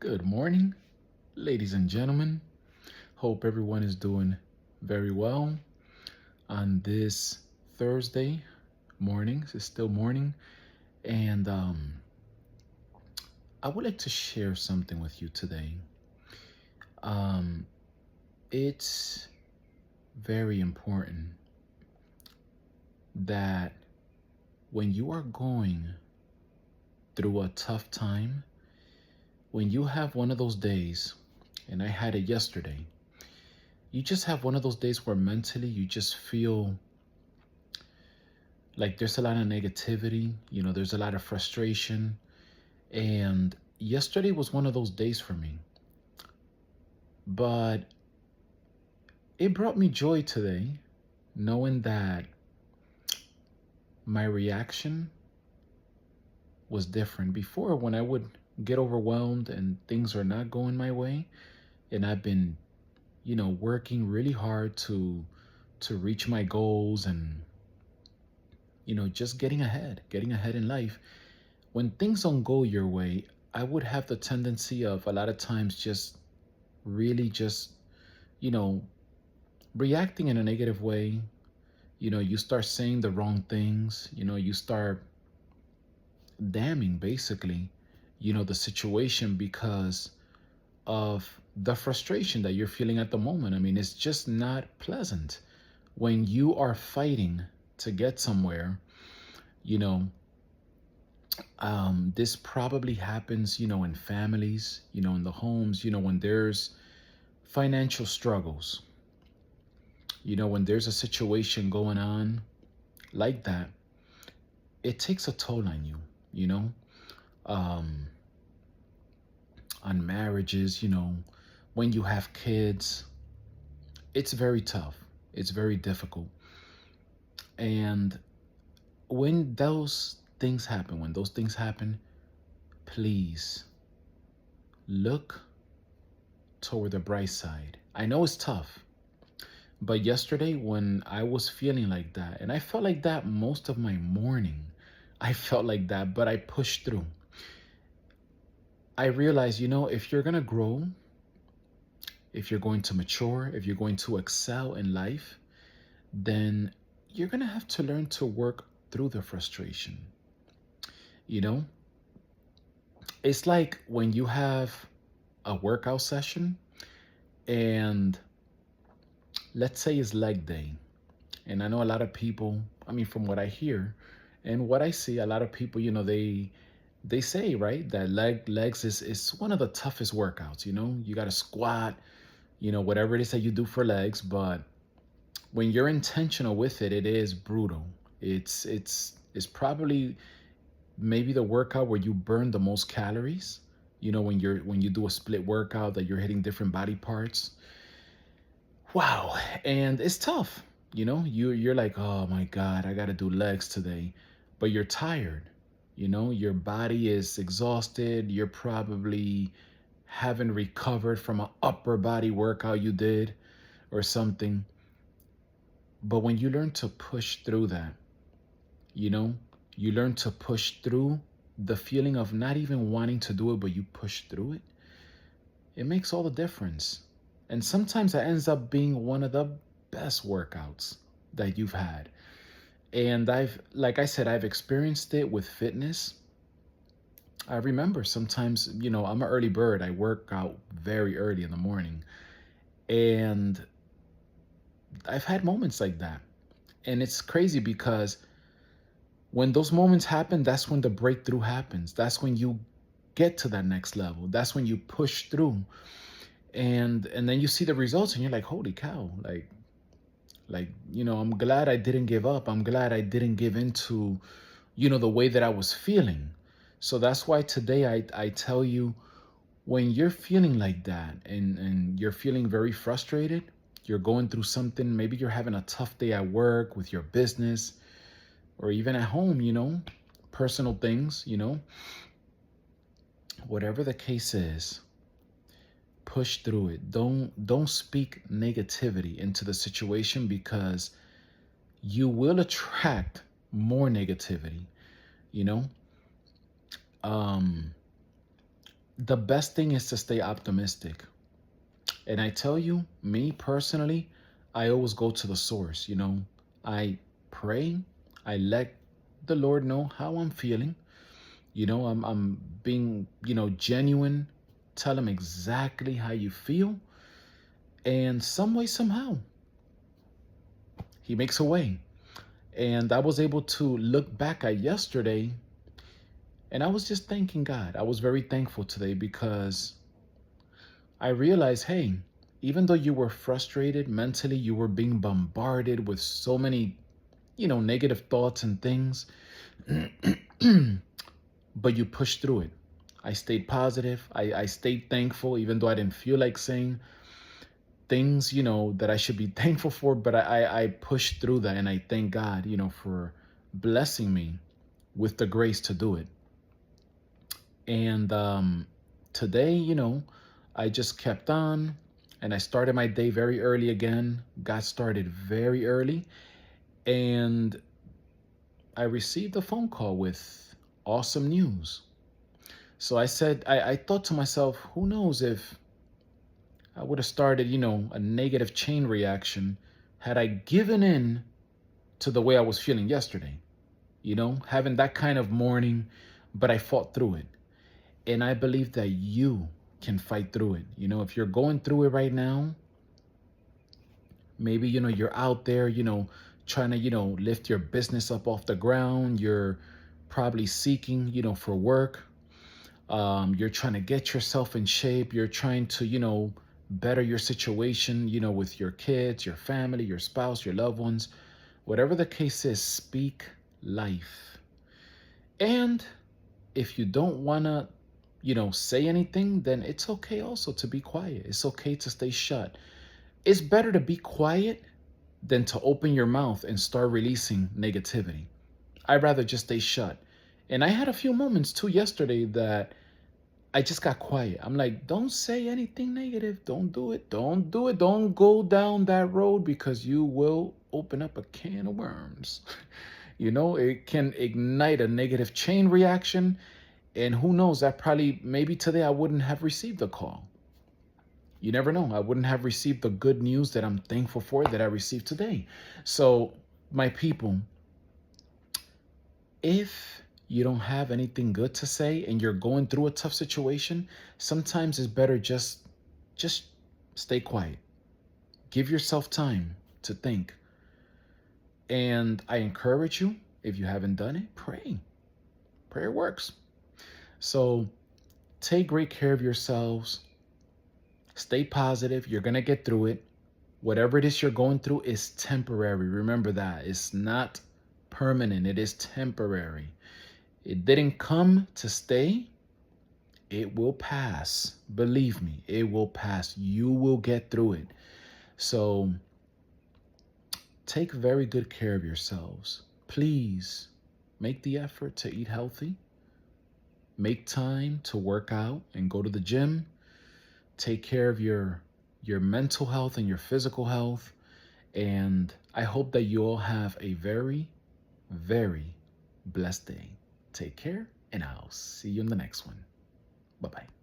Good morning, ladies and gentlemen. Hope everyone is doing very well on this Thursday morning. It's still morning, and I would like to share something with you today. Um, it's very important that when you are going through a tough time, when you have one of those days, and I had it yesterday, you just have one of those days where mentally you just feel like there's a lot of negativity, there's a lot of frustration. And yesterday was one of those days for me. But it brought me joy today, knowing that my reaction was different. Before, when I would get overwhelmed and things are not going my way, and I've been, working really hard to reach my goals and, just getting ahead in life. When things don't go your way, I would have the tendency of a lot of times just really just, you know, reacting in a negative way. You start saying the wrong things, you start damning basically, the situation because of the frustration that you're feeling at the moment. I mean, it's just not pleasant when you are fighting to get somewhere, you know, this probably happens, in families, in the homes, when there's financial struggles, when there's a situation going on like that, it takes a toll on you, you know, um, on marriages, when you have kids, it's very tough. It's very difficult. And when those things happen, please look toward the bright side. I know it's tough. But yesterday, when I was feeling like that, and I felt like that most of my morning, I felt like that, but I pushed through. I realized, if you're going to grow, if you're going to mature, if you're going to excel in life, then you're going to have to learn to work through the frustration. You know, it's like when you have a workout session and let's say it's leg day. And I know a lot of people, I mean, from what I hear and what I see, a lot of people, they say, right, that legs is one of the toughest workouts. You got to squat, whatever it is that you do for legs. But when you're intentional with it, it is brutal. It's probably maybe the workout where you burn the most calories. When you do a split workout that you're hitting different body parts. Wow. And it's tough. You're like, oh my God, I gotta do legs today. But you're tired. Your body is exhausted. You're probably haven't recovered from an upper body workout you did or something. But when you learn to push through that, you know, you learn to push through the feeling of not even wanting to do it, but you push through it, it makes all the difference. And sometimes that ends up being one of the best workouts that you've had. And like I said, I've experienced it with fitness. I remember sometimes, I'm an early bird. I work out very early in the morning. And I've had moments like that. And it's crazy because when those moments happen, that's when the breakthrough happens. That's when you get to that next level. That's when you push through. And then you see the results and you're like, holy cow, I'm glad I didn't give up. I'm glad I didn't give into, the way that I was feeling. So that's why today I tell you, when you're feeling like that and you're feeling very frustrated, you're going through something, maybe you're having a tough day at work with your business or even at home, personal things, whatever the case is, push through it. Don't speak negativity into the situation because you will attract more negativity, you know? Um the best thing is to stay optimistic. And I tell you, me personally, I always go to the source. I pray, I let the Lord know how I'm feeling. I'm being, genuine. Tell him exactly how you feel. And some way, somehow, he makes a way. And I was able to look back at yesterday, and I was just thanking God. I was very thankful today because I realized, hey, even though you were frustrated mentally, you were being bombarded with so many, negative thoughts and things, but you pushed through it. I stayed positive. I stayed thankful, even though I didn't feel like saying things, that I should be thankful for, but I pushed through that, and I thank God, for blessing me with the grace to do it. And today, I just kept on, and I started my day very early again. Got started very early, and I received a phone call with awesome news. So I thought to myself, who knows if I would have started, a negative chain reaction had I given in to the way I was feeling yesterday, having that kind of morning, but I fought through it. And I believe that you can fight through it. If you're going through it right now, maybe, you're out there, trying to, lift your business up off the ground. You're probably seeking, for work. You're trying to get yourself in shape. You're trying to, better your situation, with your kids, your family, your spouse, your loved ones. Whatever the case is, speak life. And if you don't want to, say anything, then it's okay also to be quiet. It's okay to stay shut. It's better to be quiet than to open your mouth and start releasing negativity. I'd rather just stay shut. And I had a few moments too yesterday that I just got quiet. I'm like, don't say anything negative. Don't do it. Don't do it. Don't go down that road because you will open up a can of worms. It can ignite a negative chain reaction. And who knows, maybe today I wouldn't have received a call. You never know. I wouldn't have received the good news that I'm thankful for that I received today. So, my people, if you don't have anything good to say and you're going through a tough situation, sometimes it's better just stay quiet. Give yourself time to think. And I encourage you, if you haven't done it, pray. Prayer works. So take great care of yourselves. Stay positive. You're going to get through it. Whatever it is you're going through is temporary. Remember that. It's not permanent. It is temporary. It didn't come to stay. It will pass. Believe me, it will pass. You will get through it. So take very good care of yourselves. Please make the effort to eat healthy. Make time to work out and go to the gym. Take care of your mental health and your physical health. And I hope that you all have a very, very blessed day. Take care, and I'll see you in the next one. Bye-bye.